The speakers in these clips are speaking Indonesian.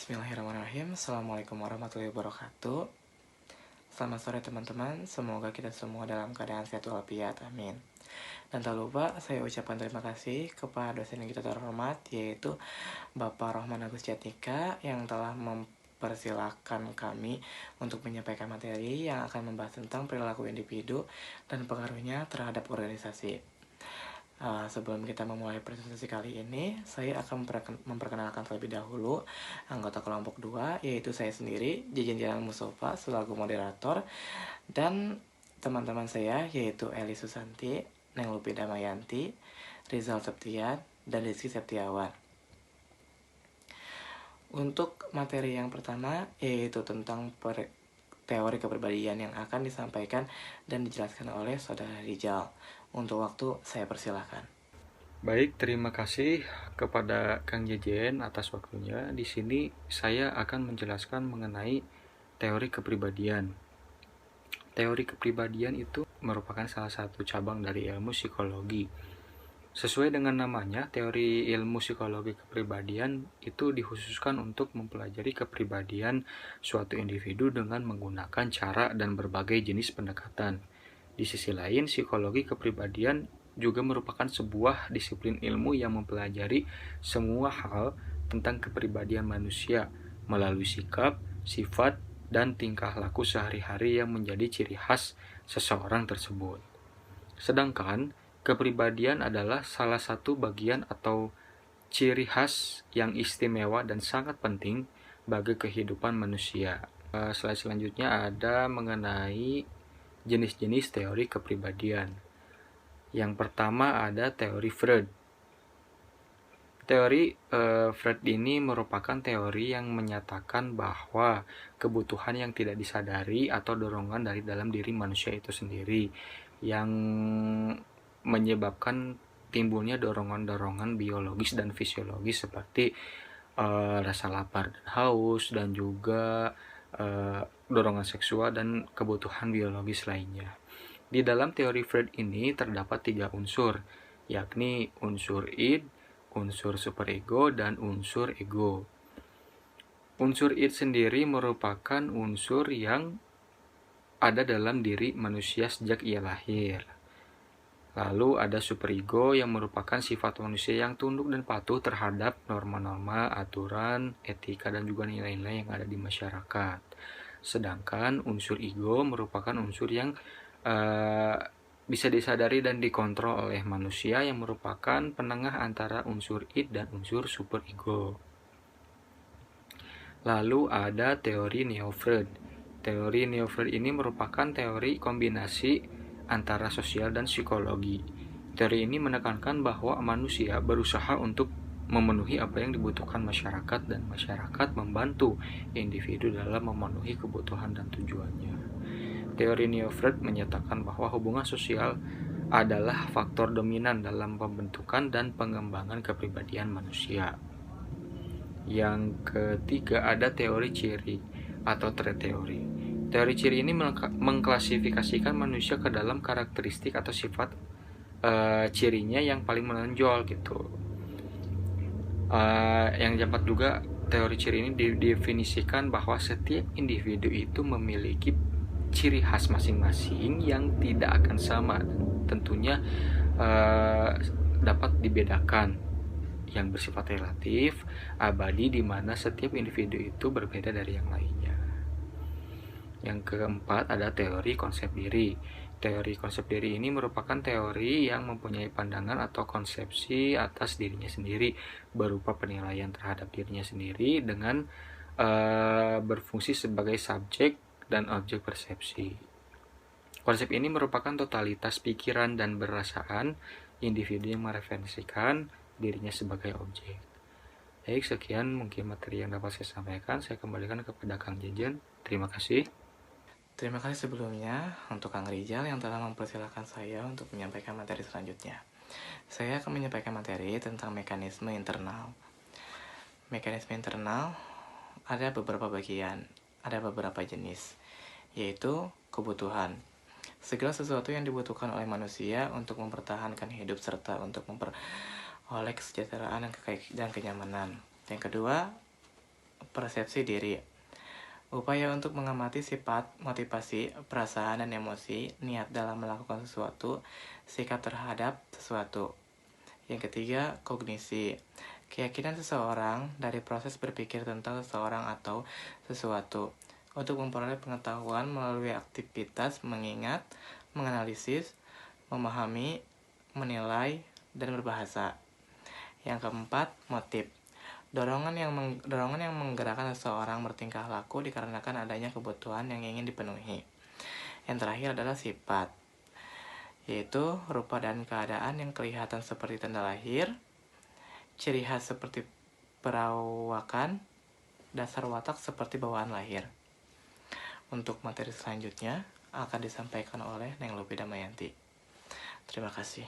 Bismillahirrahmanirrahim. Assalamualaikum warahmatullahi wabarakatuh. Selamat sore teman-teman. Semoga kita semua dalam keadaan sehat walafiat. Amin. Dan tak lupa saya ucapkan terima kasih kepada dosen yang kita terhormat, yaitu Bapak Rohman Agus Jatika, yang telah mempersilahkan kami untuk menyampaikan materi yang akan membahas tentang perilaku individu dan pengaruhnya terhadap organisasi. Sebelum kita memulai presentasi kali ini, saya akan memperkenalkan terlebih dahulu anggota kelompok 2, yaitu saya sendiri, Jejen Jalan Mustafa, selaku moderator, dan teman-teman saya, yaitu Eli Susanti, Neng Lupi Damayanti, Rizal Septian, dan Rizky Septiawan. Untuk materi yang pertama, yaitu tentang teori kepribadian yang akan disampaikan dan dijelaskan oleh Saudara Rizal. Untuk waktu, saya persilahkan. Baik, terima kasih kepada Kang Jejen atas waktunya. Di sini saya akan menjelaskan mengenai teori kepribadian. Teori kepribadian itu merupakan salah satu cabang dari ilmu psikologi. Sesuai dengan namanya, teori ilmu psikologi kepribadian itu dikhususkan untuk mempelajari kepribadian suatu individu dengan menggunakan cara dan berbagai jenis pendekatan. Di sisi lain, psikologi kepribadian juga merupakan sebuah disiplin ilmu yang mempelajari semua hal tentang kepribadian manusia melalui sikap, sifat, dan tingkah laku sehari-hari yang menjadi ciri khas seseorang tersebut. Sedangkan kepribadian adalah salah satu bagian atau ciri khas yang istimewa dan sangat penting bagi kehidupan manusia. Slide selanjutnya ada mengenai jenis-jenis teori kepribadian. Yang pertama ada teori Freud. Teori Freud ini merupakan teori yang menyatakan bahwa kebutuhan yang tidak disadari atau dorongan dari dalam diri manusia itu sendiri yang menyebabkan timbulnya dorongan-dorongan biologis dan fisiologis seperti rasa lapar dan haus, dan juga dorongan seksual dan kebutuhan biologis lainnya. Di dalam teori Freud ini terdapat 3 unsur, yakni unsur id, unsur superego, dan unsur ego. Unsur id sendiri merupakan unsur yang ada dalam diri manusia sejak ia lahir. Lalu ada superego yang merupakan sifat manusia yang tunduk dan patuh terhadap norma-norma, aturan, etika, dan juga nilai-nilai yang ada di masyarakat. Sedangkan unsur ego merupakan unsur yang bisa disadari dan dikontrol oleh manusia yang merupakan penengah antara unsur id dan unsur superego. Lalu ada teori Neo-Freud. Teori Neo-Freud ini merupakan teori kombinasi antara sosial dan psikologi. Teori ini menekankan bahwa manusia berusaha untuk memenuhi apa yang dibutuhkan masyarakat, dan masyarakat membantu individu dalam memenuhi kebutuhan dan tujuannya. Teori Neo-Freud menyatakan bahwa hubungan sosial adalah faktor dominan dalam pembentukan dan pengembangan kepribadian manusia. Yang ketiga ada teori ciri atau trait teori. Teori ciri ini mengklasifikasikan manusia ke dalam karakteristik atau sifat cirinya yang paling menonjol gitu. Yang keempat juga, teori ciri ini didefinisikan bahwa setiap individu itu memiliki ciri khas masing-masing yang tidak akan sama, tentunya dapat dibedakan, yang bersifat relatif, abadi, di mana setiap individu itu berbeda dari yang lainnya. Yang keempat ada teori konsep diri. Teori konsep diri ini merupakan teori yang mempunyai pandangan atau konsepsi atas dirinya sendiri berupa penilaian terhadap dirinya sendiri dengan berfungsi sebagai subjek dan objek persepsi. Konsep ini merupakan totalitas pikiran dan perasaan individu yang mereferensikan dirinya sebagai objek. Baik, sekian mungkin materi yang dapat saya sampaikan. Saya kembalikan kepada Kang Jejen. Terima kasih. Terima kasih sebelumnya untuk Kang Rizal yang telah mempersilahkan saya untuk menyampaikan materi selanjutnya. Saya akan menyampaikan materi tentang mekanisme internal. Mekanisme internal ada beberapa bagian, ada beberapa jenis, yaitu kebutuhan. Segala sesuatu yang dibutuhkan oleh manusia untuk mempertahankan hidup serta untuk memperoleh kesejahteraan dan kenyamanan. Yang kedua, persepsi diri. Upaya untuk mengamati sifat, motivasi, perasaan, dan emosi, niat dalam melakukan sesuatu, sikap terhadap sesuatu. Yang ketiga, kognisi. Keyakinan seseorang dari proses berpikir tentang seseorang atau sesuatu untuk memperoleh pengetahuan melalui aktivitas mengingat, menganalisis, memahami, menilai, dan berbahasa. Yang keempat, motif. Dorongan yang menggerakkan seseorang bertingkah laku dikarenakan adanya kebutuhan yang ingin dipenuhi. Yang terakhir adalah sifat, yaitu rupa dan keadaan yang kelihatan seperti tanda lahir, ciri khas seperti perawakan, dasar watak seperti bawaan lahir. Untuk materi selanjutnya akan disampaikan oleh Neng Lupi Damayanti. Terima kasih.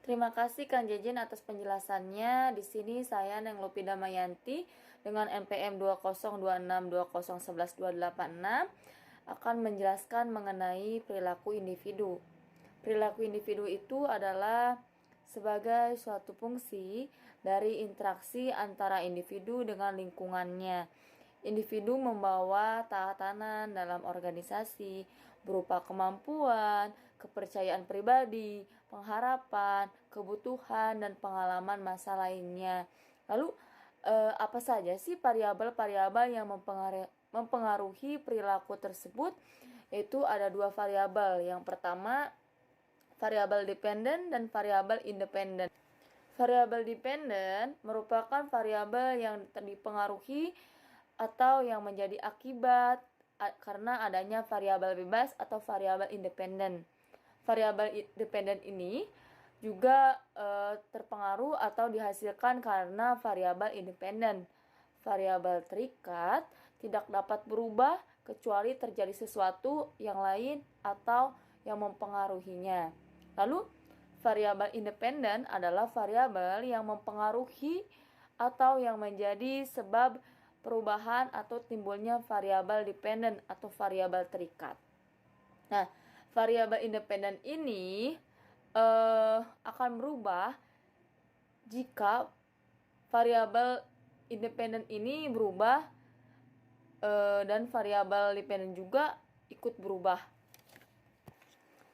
Terima kasih Kang Jejen atas penjelasannya. Di sini saya Neng Lupi Damayanti dengan NPM 20262011286 akan menjelaskan mengenai perilaku individu. Perilaku individu itu adalah sebagai suatu fungsi dari interaksi antara individu dengan lingkungannya. Individu membawa tatanan dalam organisasi berupa kemampuan, kepercayaan pribadi, pengharapan, kebutuhan, dan pengalaman masa lainnya. Lalu, apa saja sih variabel-variabel yang mempengaruhi perilaku tersebut? Yaitu ada dua variabel. Yang pertama, variabel dependen dan variabel independen. Variabel dependen merupakan variabel yang dipengaruhi atau yang menjadi akibat karena adanya variabel bebas atau variabel independen. Variabel dependen ini juga terpengaruh atau dihasilkan karena variabel independen. Variabel terikat tidak dapat berubah kecuali terjadi sesuatu yang lain atau yang mempengaruhinya. Lalu, variabel independen adalah variabel yang mempengaruhi atau yang menjadi sebab perubahan atau timbulnya variabel dependen atau variabel terikat. Nah, variabel independen ini akan berubah jika variabel independen ini berubah dan variabel dependen juga ikut berubah.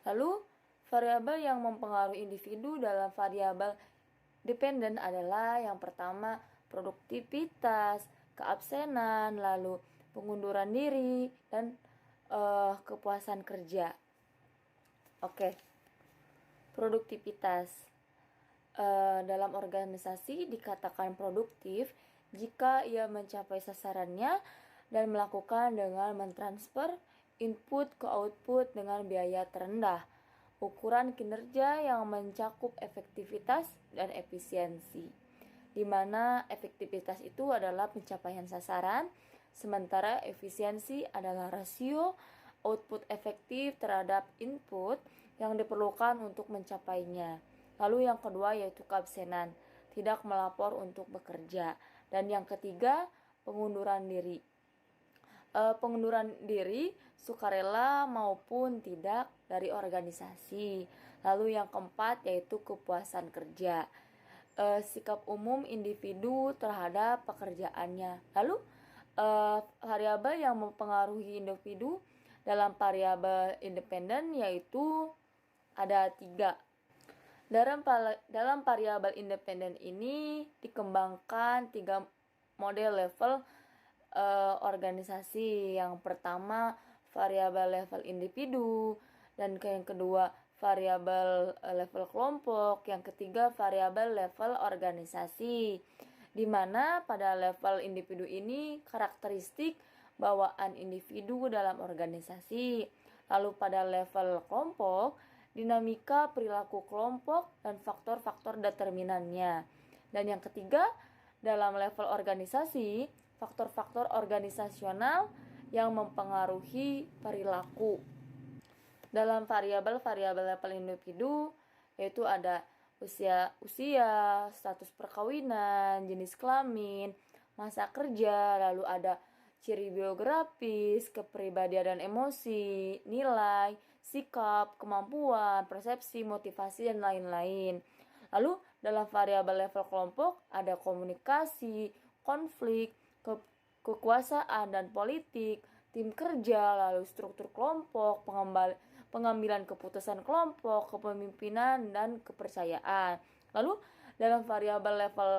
Lalu, variabel yang mempengaruhi individu dalam variabel dependen adalah yang pertama produktivitas, keabsenan, lalu pengunduran diri, dan kepuasan kerja. Oke, produktivitas. Dalam organisasi dikatakan produktif jika ia mencapai sasarannya dan melakukan dengan mentransfer input ke output dengan biaya terendah. Ukuran kinerja yang mencakup efektivitas dan efisiensi, di mana efektivitas itu adalah pencapaian sasaran, sementara efisiensi adalah rasio output efektif terhadap input yang diperlukan untuk mencapainya. Lalu yang kedua yaitu keabsenan, tidak melapor untuk bekerja. Dan yang ketiga, pengunduran diri. Pengunduran diri sukarela maupun tidak dari organisasi. Lalu yang keempat yaitu kepuasan kerja. Sikap umum individu terhadap pekerjaannya. Lalu variabel yang mempengaruhi individu dalam variabel independen yaitu ada 3. Dalam variabel independen ini dikembangkan 3 model level organisasi. Yang pertama variabel level individu, dan yang kedua variabel level kelompok, yang ketiga variabel level organisasi, di mana pada level individu ini karakteristik bawaan individu dalam organisasi. Lalu pada level kelompok, dinamika perilaku kelompok dan faktor-faktor determinannya. Dan yang ketiga, dalam level organisasi, faktor-faktor organisasional yang mempengaruhi perilaku. Dalam variabel-variabel level individu yaitu ada usia, status perkawinan, jenis kelamin, masa kerja, lalu ada ciri biografis, kepribadian dan emosi, nilai, sikap, kemampuan, persepsi, motivasi, dan lain-lain. Lalu dalam variabel level kelompok ada komunikasi, konflik, kekuasaan dan politik, tim kerja, lalu struktur kelompok, pengambilan keputusan kelompok, kepemimpinan, dan kepercayaan. Lalu dalam variabel level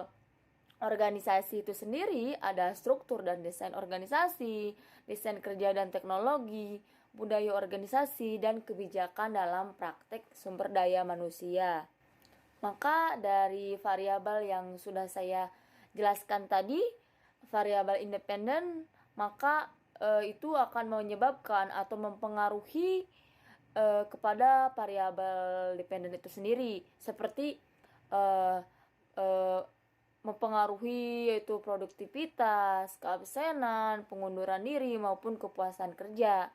organisasi itu sendiri ada struktur dan desain organisasi, desain kerja dan teknologi, budaya organisasi, dan kebijakan dalam praktek sumber daya manusia. Maka dari variabel yang sudah saya jelaskan tadi, variabel independen, maka itu akan menyebabkan atau mempengaruhi kepada variabel dependen itu sendiri, seperti mempengaruhi yaitu produktivitas, keabsenan, pengunduran diri maupun kepuasan kerja.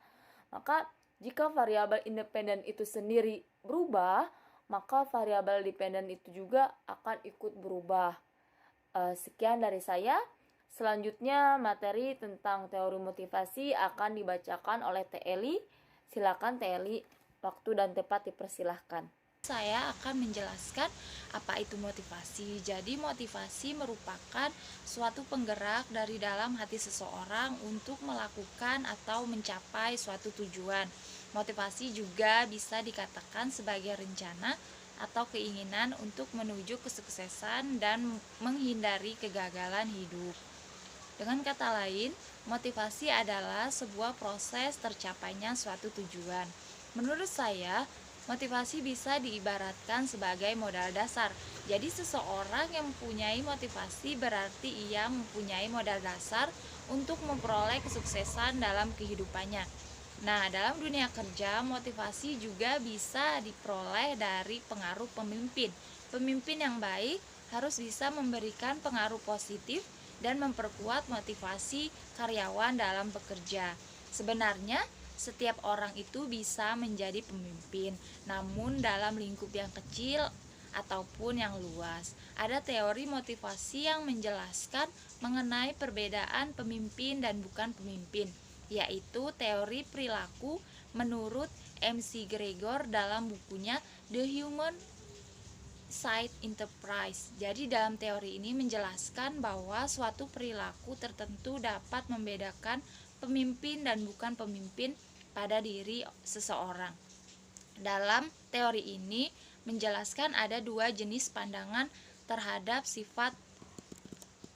Maka jika variabel independen itu sendiri berubah, maka variabel dependen itu juga akan ikut berubah. Sekian dari saya. Selanjutnya materi tentang teori motivasi akan dibacakan oleh Teh Eli. Silakan Teh Eli, waktu dan tempat dipersilahkan. Saya akan menjelaskan apa itu motivasi. Jadi motivasi merupakan suatu penggerak dari dalam hati seseorang untuk melakukan atau mencapai suatu tujuan. Motivasi juga bisa dikatakan sebagai rencana atau keinginan untuk menuju kesuksesan dan menghindari kegagalan hidup. Dengan kata lain, motivasi adalah sebuah proses tercapainya suatu tujuan. Menurut saya, motivasi bisa diibaratkan sebagai modal dasar. Jadi seseorang yang mempunyai motivasi berarti ia mempunyai modal dasar untuk memperoleh kesuksesan dalam kehidupannya. Nah, dalam dunia kerja, motivasi juga bisa diperoleh dari pengaruh pemimpin. Pemimpin yang baik harus bisa memberikan pengaruh positif dan memperkuat motivasi karyawan dalam bekerja. Sebenarnya, setiap orang itu bisa menjadi pemimpin, namun dalam lingkup yang kecil ataupun yang luas. Ada teori motivasi yang menjelaskan mengenai perbedaan pemimpin dan bukan pemimpin, yaitu teori perilaku menurut MC Gregor dalam bukunya The Human Side Enterprise. Jadi dalam teori ini menjelaskan bahwa suatu perilaku tertentu dapat membedakan pemimpin dan bukan pemimpin pada diri seseorang. Dalam teori ini menjelaskan ada dua jenis pandangan terhadap sifat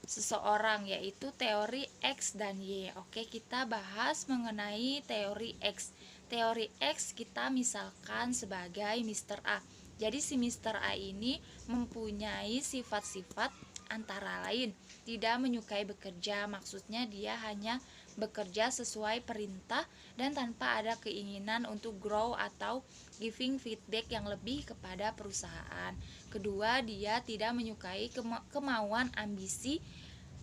seseorang, yaitu teori X dan Y. Oke, kita bahas mengenai teori X. Teori X kita misalkan sebagai Mr. A. Jadi si Mr. A ini mempunyai sifat-sifat antara lain tidak menyukai bekerja, maksudnya dia hanya bekerja sesuai perintah dan tanpa ada keinginan untuk grow atau giving feedback yang lebih kepada perusahaan. Kedua, dia tidak menyukai kemauan ambisi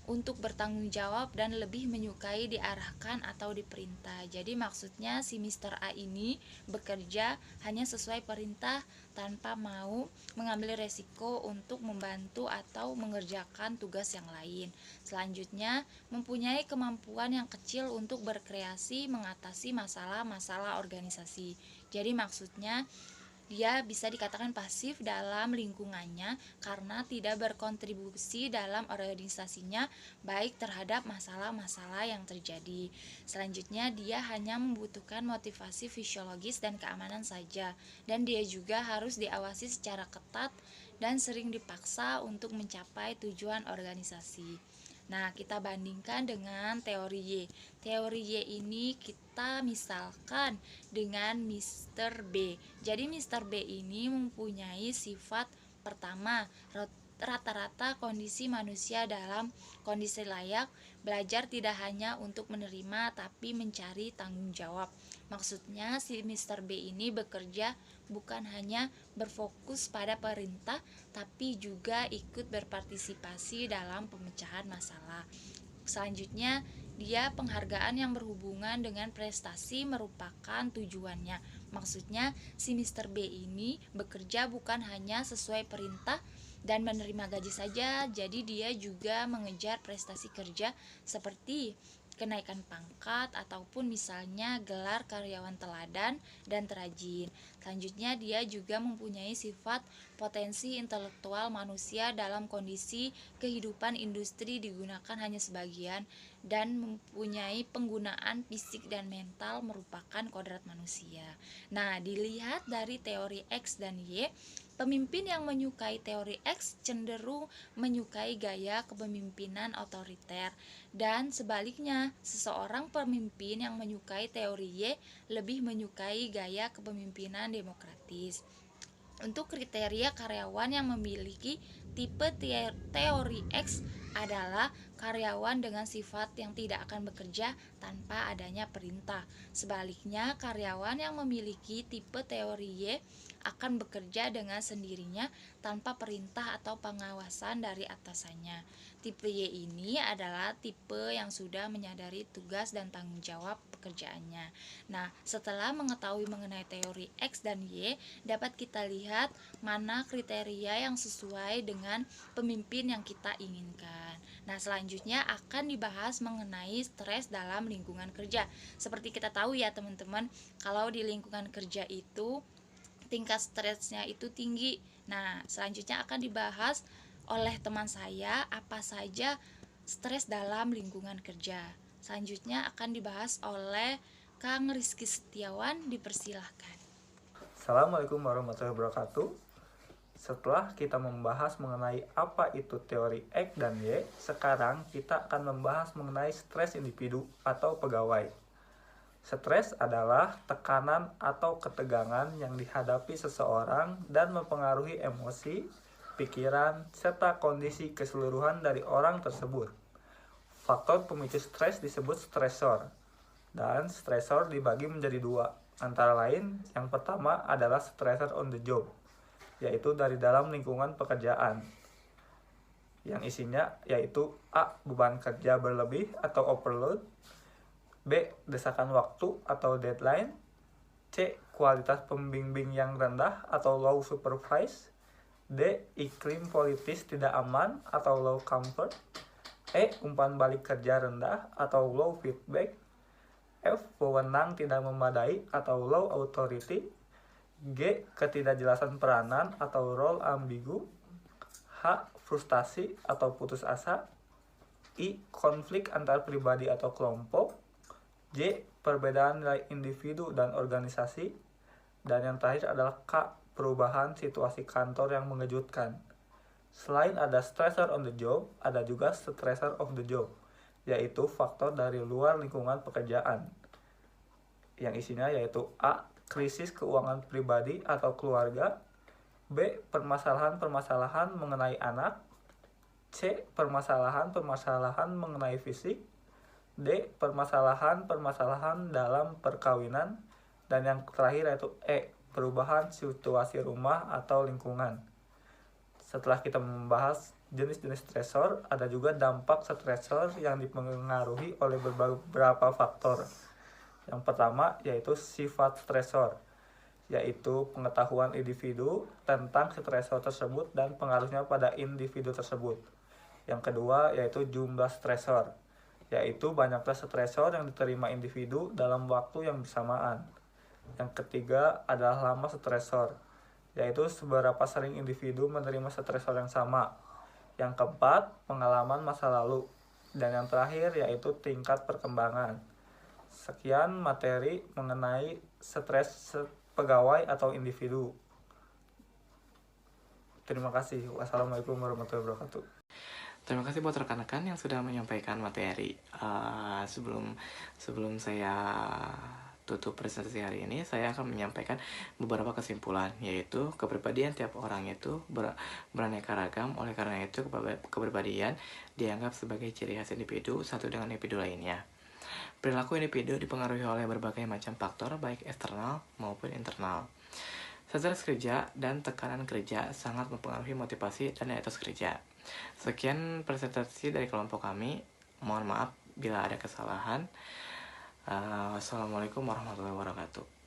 untuk bertanggung jawab dan lebih menyukai diarahkan atau diperintah. Jadi maksudnya si Mr. A ini bekerja hanya sesuai perintah tanpa mau mengambil resiko untuk membantu atau mengerjakan tugas yang lain. Selanjutnya, mempunyai kemampuan yang kecil untuk berkreasi mengatasi masalah-masalah organisasi. Jadi maksudnya dia bisa dikatakan pasif dalam lingkungannya karena tidak berkontribusi dalam organisasinya baik terhadap masalah-masalah yang terjadi. Selanjutnya, dia hanya membutuhkan motivasi fisiologis dan keamanan saja, dan dia juga harus diawasi secara ketat dan sering dipaksa untuk mencapai tujuan organisasi. Nah, kita bandingkan dengan teori Y. Teori Y ini kita misalkan dengan Mr. B. Jadi Mr. B ini mempunyai sifat pertama, rata-rata kondisi manusia dalam kondisi layak, belajar tidak hanya untuk menerima tapi mencari tanggung jawab. Maksudnya si Mr. B ini bekerja bukan hanya berfokus pada perintah tapi juga ikut berpartisipasi dalam pemecahan masalah. Selanjutnya, dia penghargaan yang berhubungan dengan prestasi merupakan tujuannya. Maksudnya si Mr. B ini bekerja bukan hanya sesuai perintah dan menerima gaji saja, jadi dia juga mengejar prestasi kerja seperti kenaikan pangkat, ataupun misalnya gelar karyawan teladan dan terajin. Selanjutnya, dia juga mempunyai sifat potensi intelektual manusia dalam kondisi kehidupan industri digunakan hanya sebagian, dan mempunyai penggunaan fisik dan mental merupakan kodrat manusia. Nah, dilihat dari teori X dan Y, pemimpin yang menyukai teori X cenderung menyukai gaya kepemimpinan otoriter, dan sebaliknya, seseorang pemimpin yang menyukai teori Y lebih menyukai gaya kepemimpinan demokratis. Untuk kriteria karyawan yang memiliki tipe teori X adalah karyawan dengan sifat yang tidak akan bekerja tanpa adanya perintah. Sebaliknya, karyawan yang memiliki tipe teori Y akan bekerja dengan sendirinya tanpa perintah atau pengawasan dari atasannya. Tipe Y ini adalah tipe yang sudah menyadari tugas dan tanggung jawab pekerjaannya. Nah, setelah mengetahui mengenai teori X dan Y, dapat kita lihat mana kriteria yang sesuai dengan pemimpin yang kita inginkan. Nah, selanjutnya akan dibahas mengenai stres dalam lingkungan kerja. Seperti kita tahu ya teman-teman, kalau di lingkungan kerja itu tingkat stresnya itu tinggi. Nah, selanjutnya akan dibahas oleh teman saya apa saja stres dalam lingkungan kerja. Selanjutnya akan dibahas oleh Kang Rizky Setiawan, dipersilahkan. Assalamualaikum warahmatullahi wabarakatuh. Setelah kita membahas mengenai apa itu teori X dan Y, sekarang kita akan membahas mengenai stres individu atau pegawai. Stres adalah tekanan atau ketegangan yang dihadapi seseorang dan mempengaruhi emosi, pikiran, serta kondisi keseluruhan dari orang tersebut. Faktor pemicu stres disebut stresor, dan stresor dibagi menjadi dua. Antara lain, yang pertama adalah stressor on the job, yaitu dari dalam lingkungan pekerjaan, yang isinya yaitu A. Beban kerja berlebih atau overload, B. Desakan waktu atau deadline, C. Kualitas pembimbing yang rendah atau low supervise, D. Iklim politis tidak aman atau low comfort, E. Umpan balik kerja rendah atau low feedback, F. Wewenang tidak memadai atau low authority, G. Ketidakjelasan peranan atau role ambigu, H. Frustasi atau putus asa, I. Konflik antar pribadi atau kelompok, J. Perbedaan nilai individu dan organisasi, dan yang terakhir adalah K. Perubahan situasi kantor yang mengejutkan. Selain ada stressor on the job, ada juga stressor of the job, yaitu faktor dari luar lingkungan pekerjaan, yang isinya yaitu A. Krisis keuangan pribadi atau keluarga, B. Permasalahan-permasalahan mengenai anak, C. Permasalahan-permasalahan mengenai fisik, D. Permasalahan-permasalahan dalam perkawinan, dan yang terakhir yaitu E. Perubahan situasi rumah atau lingkungan. Setelah kita membahas jenis-jenis stresor, ada juga dampak stresor yang dipengaruhi oleh beberapa faktor. Yang pertama yaitu sifat stresor, yaitu pengetahuan individu tentang stresor tersebut dan pengaruhnya pada individu tersebut. Yang kedua yaitu jumlah stresor, yaitu banyaknya stresor yang diterima individu dalam waktu yang bersamaan. Yang ketiga adalah lama stresor, yaitu seberapa sering individu menerima stresor yang sama. Yang keempat, pengalaman masa lalu. Dan yang terakhir yaitu tingkat perkembangan. Sekian materi mengenai stres pegawai atau individu. Terima kasih. Wassalamualaikum warahmatullahi wabarakatuh. Terima kasih buat rekan-rekan yang sudah menyampaikan materi. Sebelum saya tutup presentasi hari ini, saya akan menyampaikan beberapa kesimpulan, yaitu kepribadian tiap orang itu beraneka ragam. Oleh karena itu, kepribadian dianggap sebagai ciri khas individu satu dengan individu lainnya. Perilaku individu dipengaruhi oleh berbagai macam faktor, baik eksternal maupun internal. Stres kerja dan tekanan kerja sangat mempengaruhi motivasi dan etos kerja. Sekian presentasi dari kelompok kami. Mohon maaf bila ada kesalahan. Wassalamualaikum warahmatullahi wabarakatuh.